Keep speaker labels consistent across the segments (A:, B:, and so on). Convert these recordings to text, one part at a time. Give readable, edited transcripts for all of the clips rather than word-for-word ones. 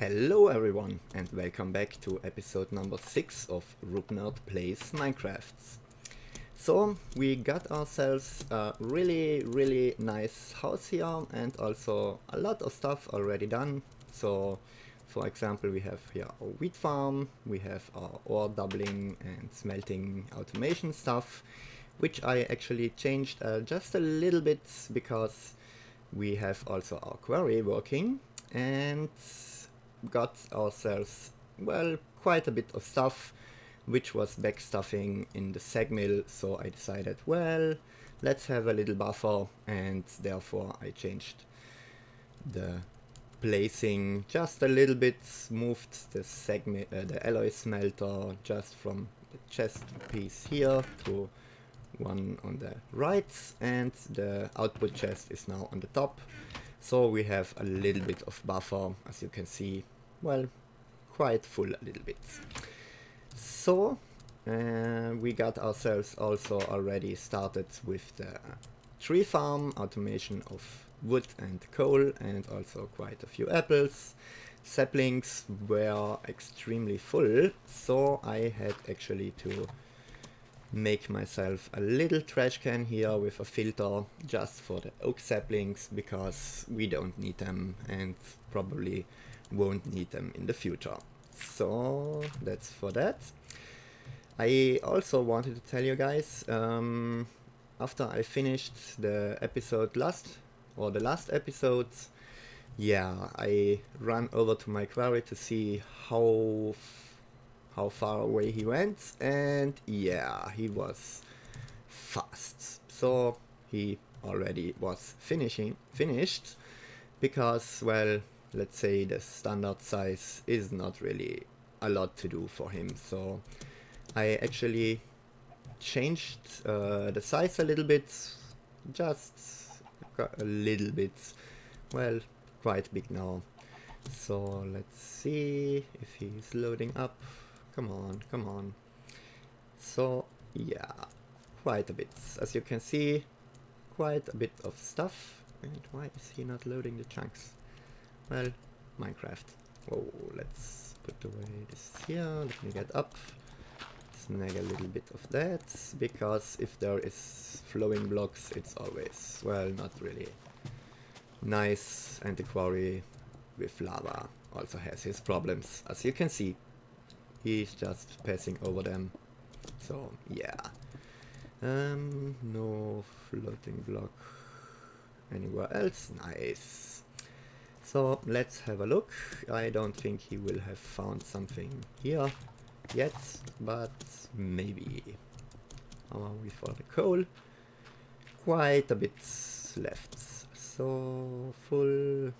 A: Hello everyone and welcome back to episode number 6 of Rooknerd Plays Minecraft. So we got ourselves a really nice house here and also a lot of stuff already done. So for example we have here a wheat farm, we have our ore doubling and smelting automation stuff, which I actually changed just a little bit because we have also our quarry working and got ourselves, well, quite a bit of stuff which was backstuffing in the sag mill, so I decided, well, let's have a little buffer, and therefore I changed the placing just a little bit, moved the the alloy smelter just from the chest piece here to one on the right, and the output chest is now on the top. So we have a little bit of buffer, as you can see, well, quite full a little bit. So we got ourselves also already started with the tree farm, automation of wood and coal, and also quite a few apples. Saplings were extremely full, so I had actually to make myself a little trash can here with a filter just for the oak saplings, because we don't need them and probably won't need them in the future. So that's for that. I also wanted to tell you guys, after I finished the last episode, yeah, I ran over to my quarry to see how far away he went, and yeah, he was fast. So he already was finished because, well, let's say the standard size is not really a lot to do for him. So I actually changed the size a little bit, just a little bit, well, quite big now. So let's see if he's loading up. Come on. So yeah, quite a bit. As you can see, quite a bit of stuff. And why is he not loading the chunks? Well, Minecraft. Oh, let's put away this here. Let me get up. Snag a little bit of that, because if there is flowing blocks, it's always, well, not really nice. And the quarry with lava also has his problems, as you can see. He's just passing over them. So yeah. No floating block anywhere else. Nice. So let's have a look. I don't think he will have found something here yet, but maybe. How are we for the coal? Quite a bit left. So full.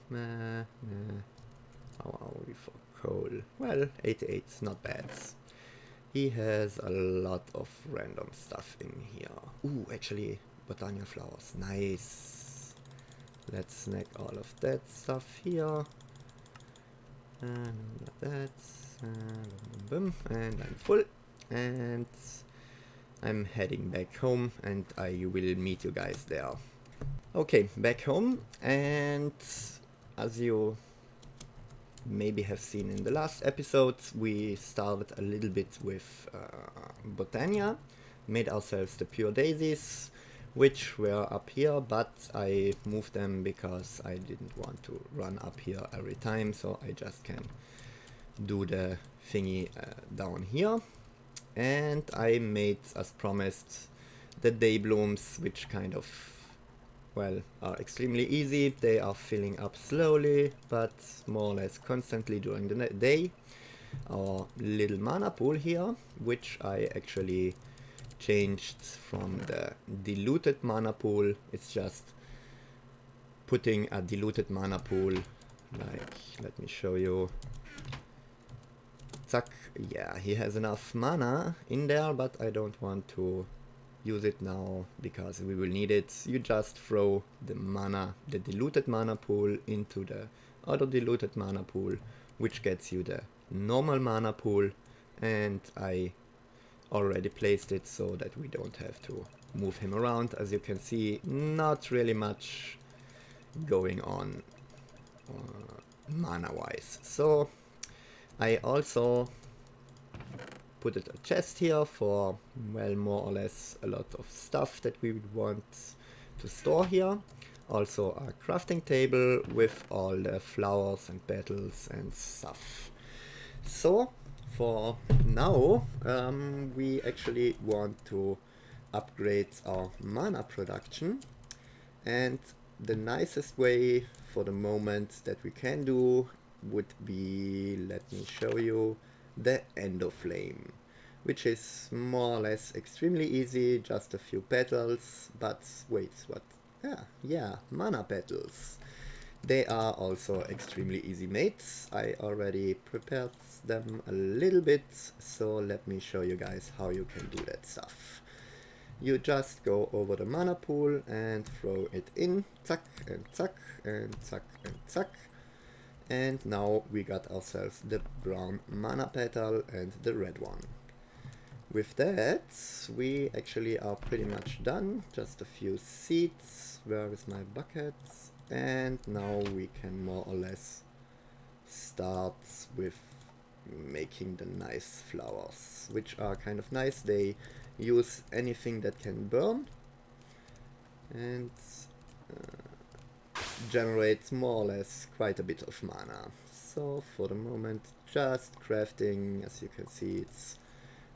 A: How are we for coal? Well, 88, not bad. He has a lot of random stuff in here. Ooh, actually, botania flowers. Nice. Let's snag all of that stuff here. And that. Boom, and I'm full. And I'm heading back home, and I will meet you guys there. Okay, back home, and as you maybe have seen in the last episode, we started a little bit with botania, made ourselves the pure daisies, which were up here, but I moved them because I didn't want to run up here every time, so I just can do the thingy down here. And I made, as promised, the day blooms, which kind of, well, are extremely easy. They are filling up slowly, but more or less constantly during the day. Our little mana pool here, which I actually changed from the diluted mana pool. It's just putting a diluted mana pool, like, let me show you. Zack, yeah, he has enough mana in there, but I don't want to use it now because we will need it. You just throw the mana, the diluted mana pool, into the other diluted mana pool, which gets you the normal mana pool, and I already placed it so that we don't have to move him around. As you can see, not really much going on mana wise. So I also put a chest here for, well, more or less a lot of stuff that we would want to store here. Also a crafting table with all the flowers and petals and stuff. So for now we actually want to upgrade our mana production, and the nicest way for the moment that we can do would be, let me show you, the endo flame, which is more or less extremely easy, just a few petals. But wait, what? Yeah, mana petals. They are also extremely easy mates. I already prepared them a little bit, so let me show you guys how you can do that stuff. You just go over the mana pool and throw it in, zack and zack and zack and zack. And now we got ourselves the brown mana petal and the red one. With that, we actually are pretty much done. Just a few seeds. Where is my bucket? And now we can more or less start with making the nice flowers, which are kind of nice. They use anything that can burn and generates more or less quite a bit of mana. So for the moment, just crafting. As you can see, it's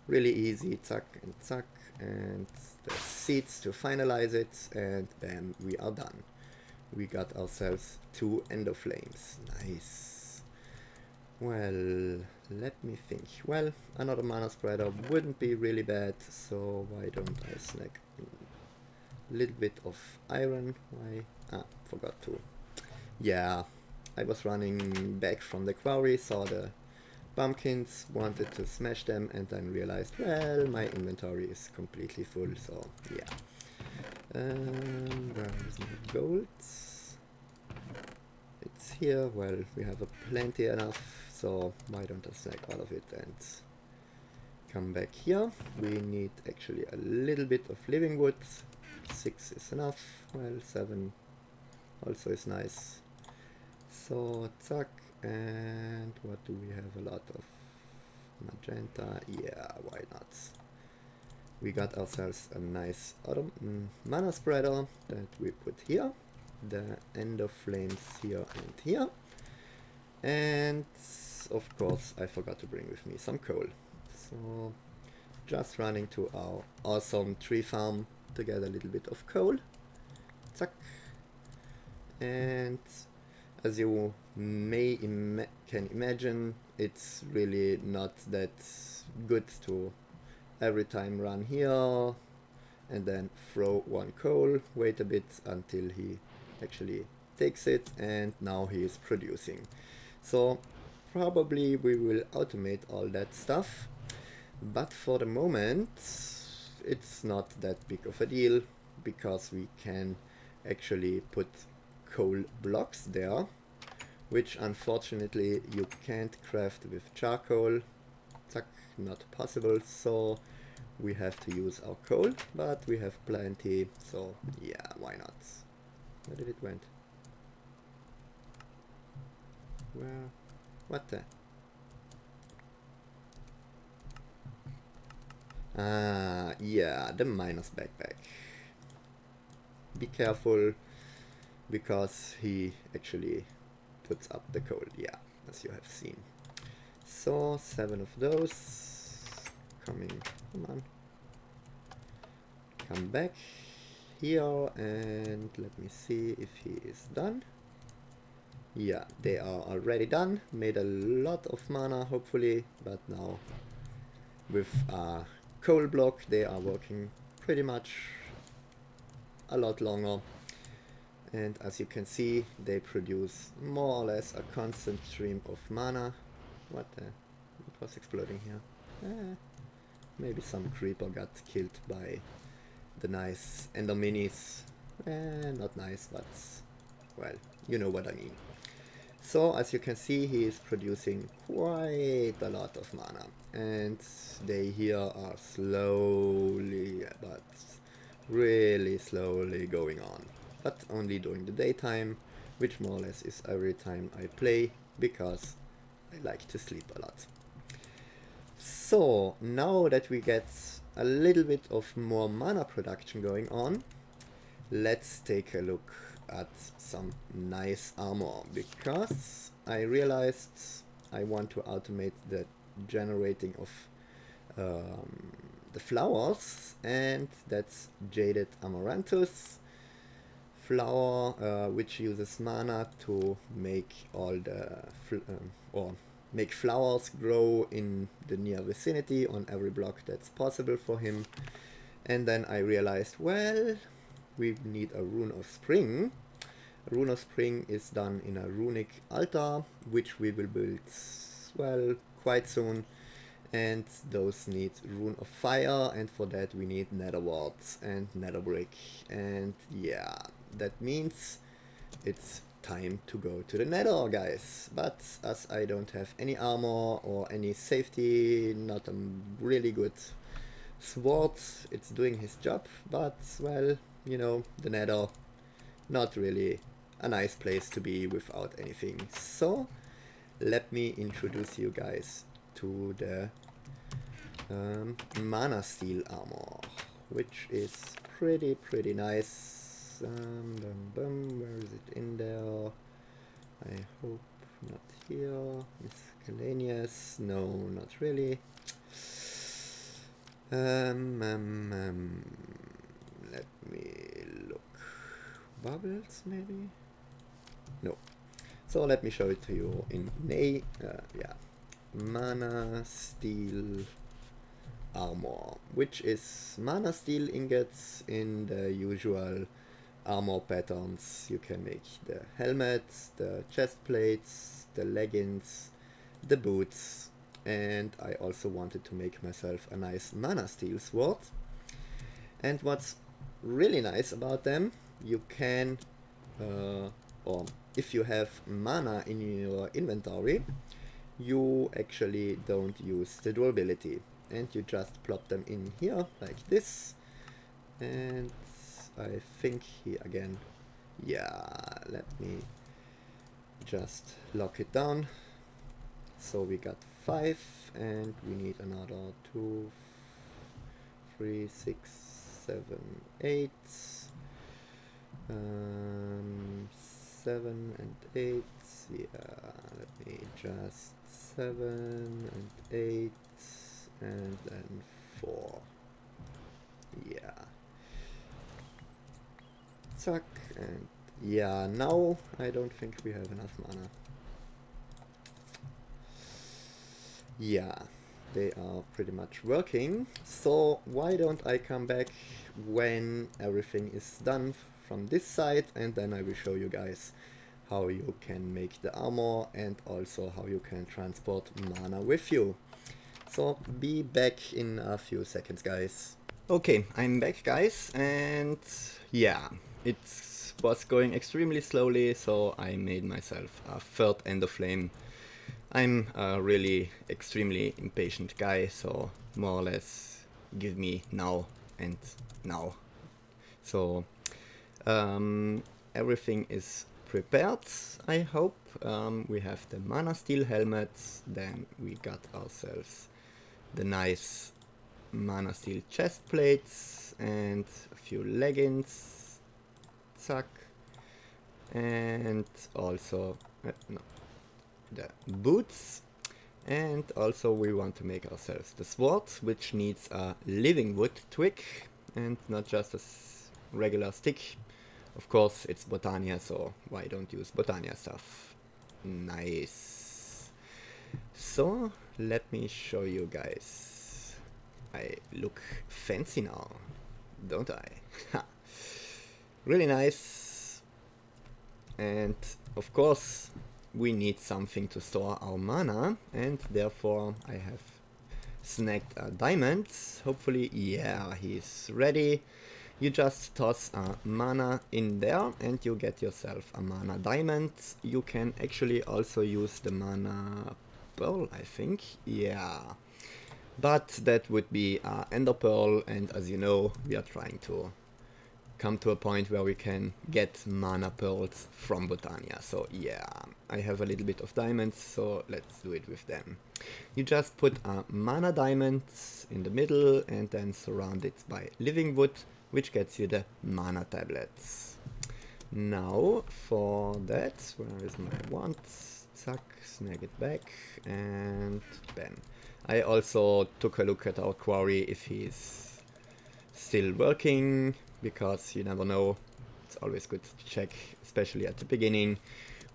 A: really easy, zack, and the seeds to finalize it, and bam, we are done. We got ourselves 2 endo flames. Nice. Well, let me think. Well, another mana spreader wouldn't be really bad, so why don't I snack a little bit of iron? Why? Forgot to. Yeah, I was running back from the quarry, saw the pumpkins, wanted to smash them, and then realized, well, my inventory is completely full, so yeah. Where is my gold? It's here. Well, we have a plenty enough, so why don't I snack all of it and come back here. We need actually a little bit of living wood. 6 is enough. Well, 7 also is nice. So zack, and what do we have? A lot of magenta. Yeah, why not? We got ourselves a nice mana spreader that we put here. The endo flames here and here. And of course I forgot to bring with me some coal. So just running to our awesome tree farm to get a little bit of coal. Zack. And as you may can imagine, it's really not that good to every time run here and then throw 1 coal, wait a bit until he actually takes it, and now he is producing. So probably we will automate all that stuff, but for the moment it's not that big of a deal, because we can actually put coal blocks there, which unfortunately you can't craft with charcoal. Zack, not possible, so we have to use our coal, but we have plenty, so yeah, why not? Where did it went? Where? What the? Yeah, the miner's backpack. Be careful, because he actually puts up the coal, yeah, as you have seen. So 7 of those coming. Come on, come back here, and let me see if he is done. Yeah, they are already done. Made a lot of mana, hopefully, but now with a coal block they are working pretty much a lot longer. And as you can see, they produce more or less a constant stream of mana. What was exploding here? Maybe some creeper got killed by the nice ender minis. Not nice, but well, you know what I mean. So as you can see, he is producing quite a lot of mana, and they here are slowly, but really slowly going on, but only during the daytime, which more or less is every time I play. because I like to sleep a lot. So now that we get a little bit of more mana production going on, let's take a look at some nice armor, because I realized I want to automate the generating of the flowers, and that's Jaded Amaranthus flower, which uses mana to make all the or make flowers grow in the near vicinity on every block that's possible for him. And then I realized, well, we need a Rune of Spring. A Rune of Spring is done in a runic altar, which we will build, well, quite soon. And those need Rune of Fire, and for that we need nether warts and nether brick. And yeah, that means it's time to go to the nether, guys. But as I don't have any armor or any safety, not a really good sword, it's doing his job, but well, you know, the nether, not really a nice place to be without anything. So let me introduce you guys to the mana steel armor, which is pretty nice. Where is it in there? I hope not here. Miscellaneous, no, not really. Let me look. Bubbles, maybe? No. So let me show it to you in yeah, mana steel armor, which is mana steel ingots in the usual armor patterns. You can make the helmets, the chest plates, the leggings, the boots, and I also wanted to make myself a nice mana steel sword. And what's really nice about them, you can, or if you have mana in your inventory, you actually don't use the durability, and you just plop them in here like this. And I think here again, yeah, let me just lock it down. So we got 5, and we need another 2, 3, 6, 7, 8, 7 and 8, yeah, let me just 7 and 8, and then 4, yeah, zack, and yeah, now I don't think we have enough mana. Yeah, they are pretty much working, so why don't I come back when everything is done from this side, and then I will show you guys how you can make the armor and also how you can transport mana with you. So be back in a few seconds, guys. Okay, I'm back, guys, and yeah, it was going extremely slowly, so I made myself a third ender flame. I'm a really extremely impatient guy, so more or less give me now and now. So everything is prepared, I hope. We have the mana steel helmets, then we got ourselves the nice mana steel chest plates and a few leggings, zack, and also no, the boots, and also we want to make ourselves the sword, which needs a living wood twig and not just a regular stick. Of course it's Botania, so why don't use Botania stuff. Nice. So let me show you guys. I look fancy now, don't I? Really nice. And of course we need something to store our mana, and therefore I have snagged a diamond. Hopefully, yeah, he's ready. You just toss a mana in there and you get yourself a mana diamond. You can actually also use the mana pearl, I think. Yeah, but that would be ender pearl, and as you know, we are trying to come to a point where we can get mana pearls from Botania. So yeah, I have a little bit of diamonds, so let's do it with them. You just put a mana diamond in the middle and then surround it by living wood, which gets you the mana tablets. Now for that, where is my wand? Zack, snag it back and bam. I also took a look at our quarry if he's still working, because you never know. It's always good to check, especially at the beginning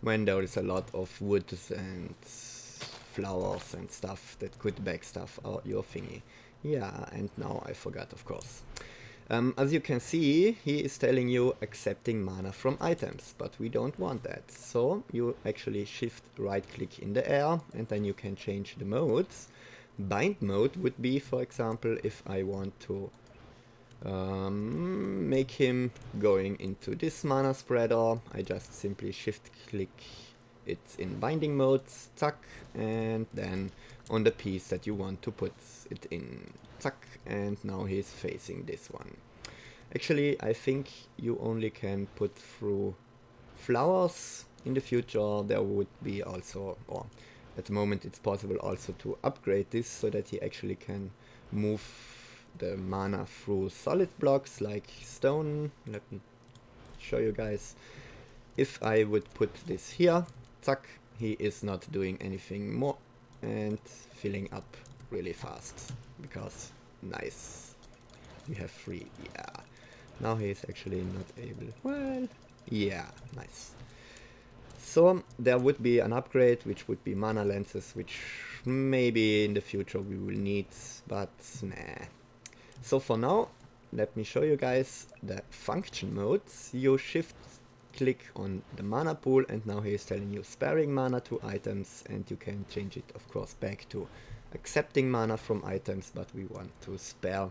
A: when there is a lot of wood and flowers and stuff that could back stuff out your thingy. Yeah, and now I forgot, of course. As you can see, he is telling you accepting mana from items, but we don't want that. So you actually shift right click in the air and then you can change the modes. Bind mode would be, for example, if I want to make him going into this mana spreader, I just simply shift click it in binding mode, zack, and then on the piece that you want to put it in, zack, and now he's facing this one. Actually, I think you only can put through flowers. In the future there would be also, or at the moment it's possible also to upgrade this so that he actually can move the mana through solid blocks like stone. Let me show you guys. If I would put this here, zack, he is not doing anything more and filling up really fast, because nice, we have 3, yeah. Now he is actually not able, well, yeah, nice. So there would be an upgrade, which would be mana lenses, which maybe in the future we will need, but nah. So for now, let me show you guys the function modes. You shift click on the mana pool and now he is telling you sparing mana to items, and you can change it of course back to accepting mana from items, but we want to spare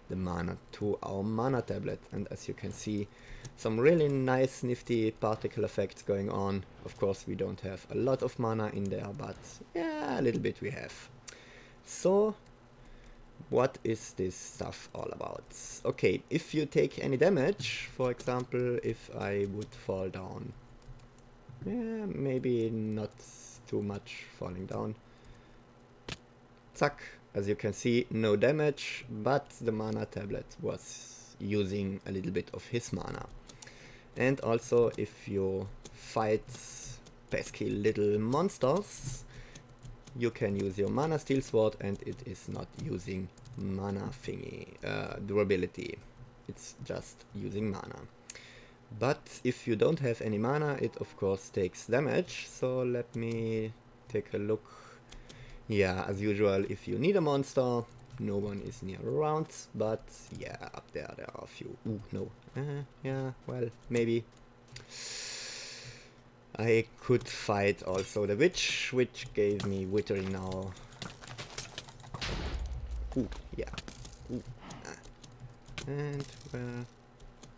A: the mana to our mana tablet. And as you can see, some really nice nifty particle effects going on. Of course we don't have a lot of mana in there, but yeah, a little bit we have. So what is this stuff all about? Okay, if you take any damage, for example, if I would fall down, yeah, maybe not too much falling down, zack, as you can see, no damage, but the mana tablet was using a little bit of his mana. And also if you fight pesky little monsters, you can use your mana steel sword and it is not using mana thingy durability, it's just using mana. But if you don't have any mana, it of course takes damage. So let me take a look. Yeah, as usual, if you need a monster, no one is near around, but yeah, up there are a few. Ooh, no. Yeah, well, maybe. I could fight also the witch, which gave me withering now. Ooh, yeah. Ooh. And,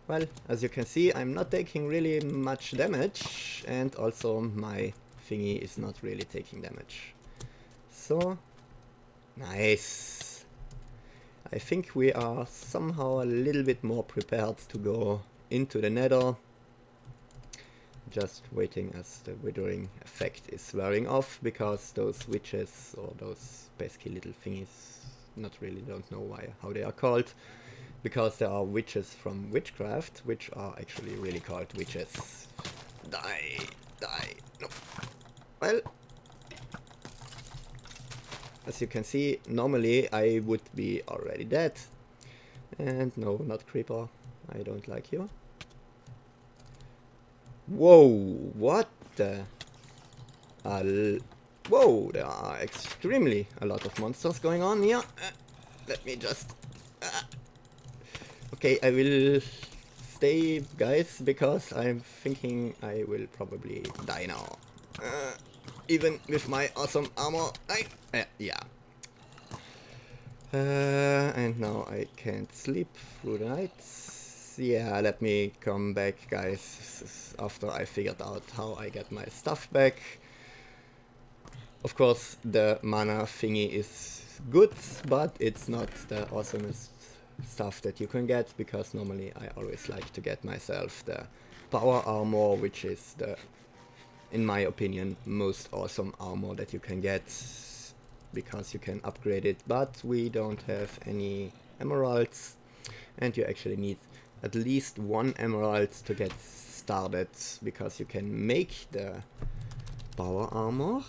A: well, as you can see, I'm not taking really much damage, and also my thingy is not really taking damage. So, nice. I think we are somehow a little bit more prepared to go into the nether. Just waiting as the withering effect is wearing off, because those witches or those pesky little thingies, not really, don't know how they are called, because there are witches from witchcraft which are actually really called witches. Die, no. Well, as you can see, normally I would be already dead. And no, not creeper, I don't like you. Whoa, what the? Whoa, there are extremely a lot of monsters going on here. Let me just... Okay, I will stay, guys, because I'm thinking I will probably die now. Even with my awesome armor. Yeah. And now I can't sleep through the night. Yeah, let me come back, guys, after I figured out how I get my stuff back. Of course, the mana thingy is good, but it's not the awesomest stuff that you can get, because normally I always like to get myself the power armor, which is the, in my opinion, most awesome armor that you can get, because you can upgrade it, but we don't have any emeralds, and you actually need at least 1 emerald to get started, because you can make the power armor,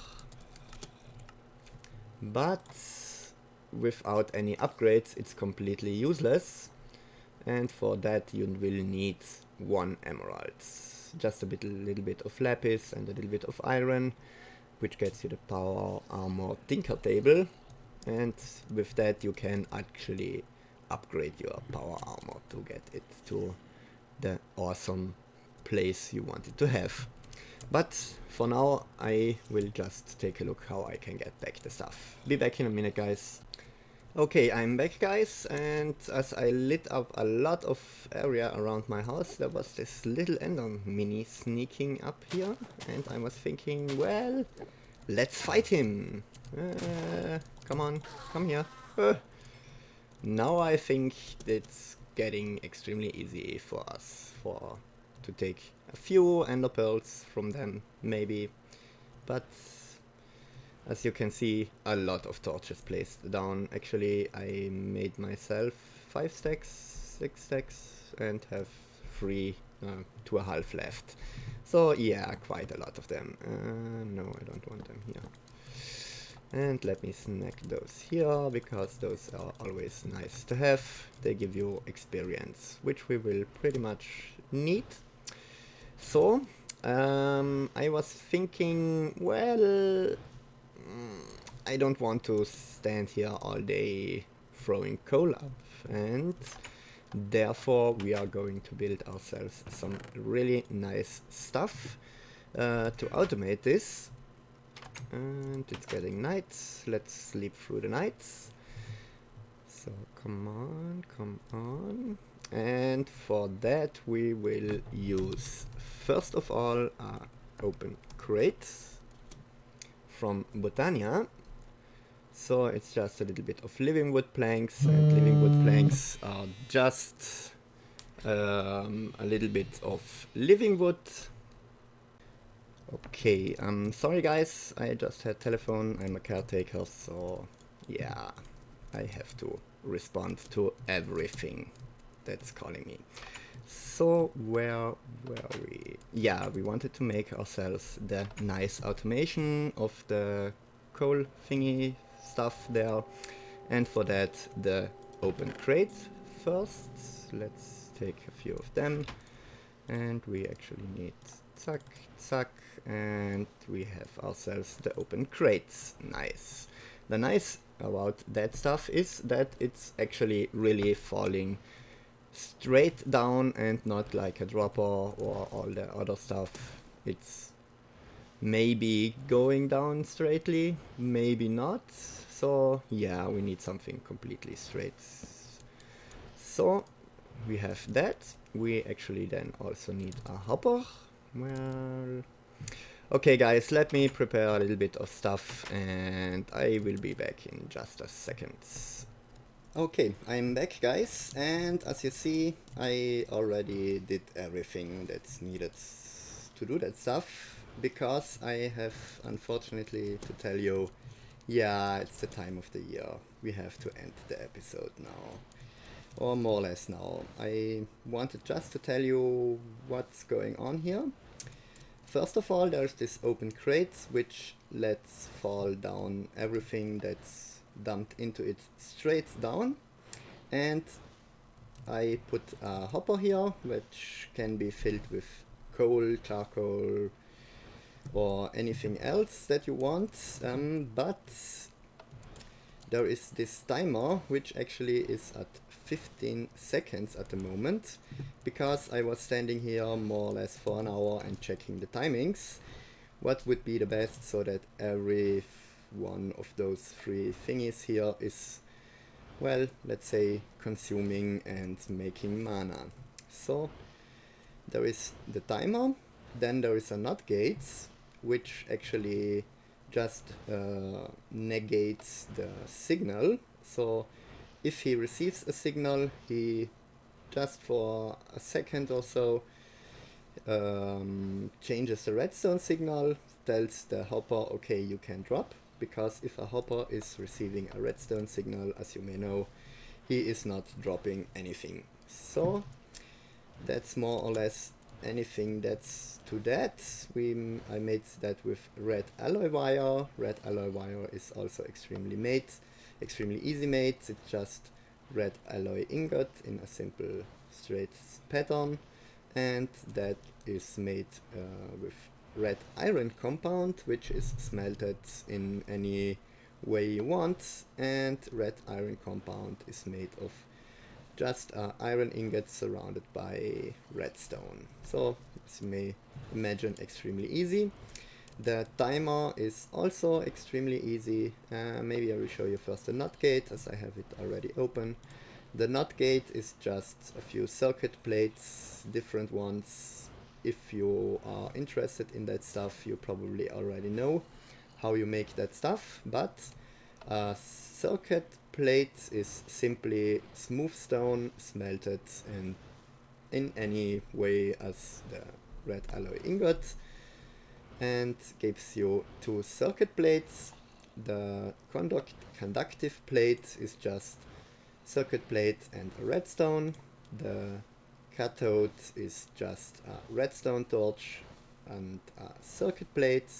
A: but without any upgrades it's completely useless, and for that you will need 1 emerald, just a little bit of lapis and a little bit of iron, which gets you the power armor tinker table, and with that you can actually upgrade your power armor to get it to the awesome place you want it to have. But for now I will just take a look how I can get back the stuff. Be back in a minute, guys. Okay, I'm back, guys, and as I lit up a lot of area around my house, there was this little ender mini sneaking up here, and I was thinking, well, let's fight him. Come on, come here. Now I think it's getting extremely easy for us to take a few ender pearls from them, maybe, but as you can see, a lot of torches placed down. Actually, I made myself 5 stacks, 6 stacks, and have 2.5 left. So yeah, quite a lot of them. No, I don't want them here. And let me snack those here, because those are always nice to have. They give you experience, which we will pretty much need. So, I was thinking, well, I don't want to stand here all day throwing coal up, and therefore we are going to build ourselves some really nice stuff to automate this. And it's getting night, let's sleep through the night. So come on, come on. And for that we will use first of all open crate from Botania. So it's just a little bit of living wood planks, and living wood planks are just a little bit of living wood. Okay, sorry guys, I just had telephone, I'm a caretaker, so yeah, I have to respond to everything that's calling me. So where were we? Yeah, we wanted to make ourselves the nice automation of the coal thingy stuff there, and for that the open crate first. Let's take a few of them, and we actually need zack, zack, and we have ourselves the open crates. Nice. The nice about that stuff is that it's actually really falling straight down and not like a dropper or all the other stuff. It's maybe going down straightly, maybe not. So yeah, we need something completely straight. So we have that. We actually then also need a hopper. Well, okay guys, let me prepare a little bit of stuff and I will be back in just a second. Okay, I'm back guys, and as you see, I already did everything that's needed to do that stuff, because I have unfortunately to tell you, yeah, it's the time of the year. We have to end the episode now. Or more or less now. I wanted just to tell you what's going on here. First of all, there's this open crate which lets fall down everything that's dumped into it straight down, and I put a hopper here which can be filled with coal, charcoal, or anything else that you want, but there is this timer which actually is at 15 seconds at the moment, because I was standing here more or less for an hour and checking the timings, what would be the best, so that every one of those 3 thingies here is, well, let's say consuming and making mana. So there is the timer, then there is a NOT gates which actually just negates the signal. So if he receives a signal, he just for a second or so changes the redstone signal, tells the hopper, okay, you can drop, because if a hopper is receiving a redstone signal, as you may know, he is not dropping anything. So that's more or less anything that's to that. I made that with red alloy wire. Red alloy wire is also extremely easy made. It's just red alloy ingot in a simple straight pattern, and that is made with red iron compound, which is smelted in any way you want, and red iron compound is made of just iron ingots surrounded by redstone. So as you may imagine, extremely easy. The timer is also extremely easy. Maybe I will show you first the NOT gate, as I have it already open. The NOT gate is just a few circuit plates, different ones. If you are interested in that stuff, you probably already know how you make that stuff, but a circuit plate is simply smooth stone smelted and in any way as the red alloy ingot, and gives you two circuit plates. The conductive plate is just circuit plate and a redstone. The cathode is just a redstone torch and a circuit plate,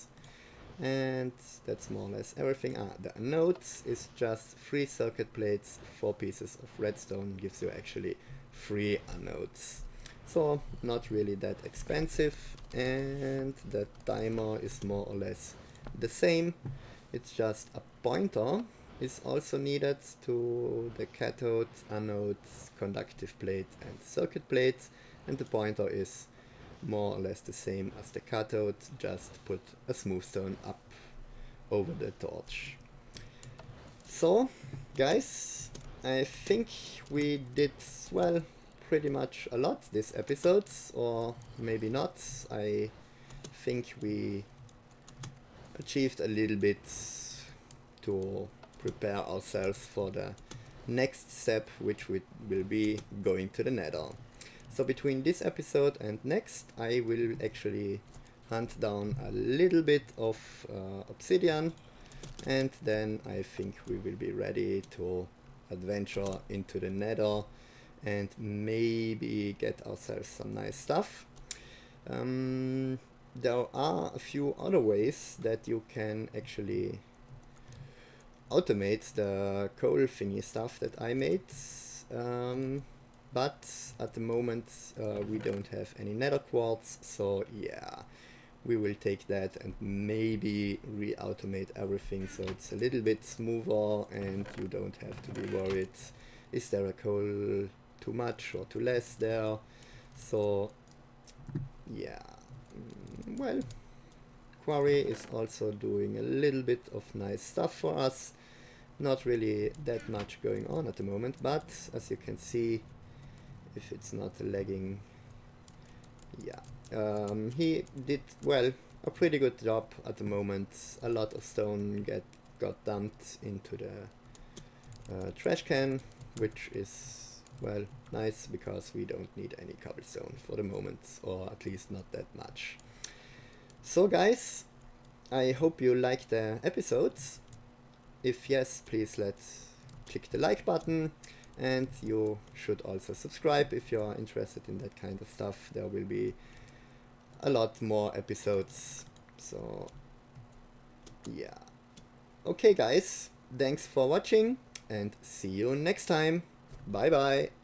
A: and that's more or less everything. The anodes is just 3 circuit plates, 4 pieces of redstone gives you actually 3 anodes. So not really that expensive, and the timer is more or less the same. It's just a pointer is also needed to the cathode, anodes, conductive plate and circuit plate, and the pointer is more or less the same as the cathode, just put a smooth stone up over the torch. So guys, I think we did, well, pretty much a lot this episode, or maybe not. I think we achieved a little bit to prepare ourselves for the next step, which will be going to the nether. So between this episode and next, I will actually hunt down a little bit of obsidian, and then I think we will be ready to adventure into the nether and maybe get ourselves some nice stuff. There are a few other ways that you can actually automate the coal thingy stuff that I made, but at the moment we don't have any nether quartz, so yeah, we will take that and maybe re-automate everything so it's a little bit smoother and you don't have to be worried, is there a coal too much or too less there. So yeah, well, Quarry is also doing a little bit of nice stuff for us. Not really that much going on at the moment, but as you can see, if it's not lagging, yeah, he did, well, a pretty good job at the moment. A lot of stone got dumped into the trash can, which is, well, nice because we don't need any cobblestone for the moment, or at least not that much. So guys, I hope you liked the episodes. If yes, please click the like button, and you should also subscribe if you are interested in that kind of stuff. There will be a lot more episodes, so yeah. Okay guys, thanks for watching and see you next time. Bye bye.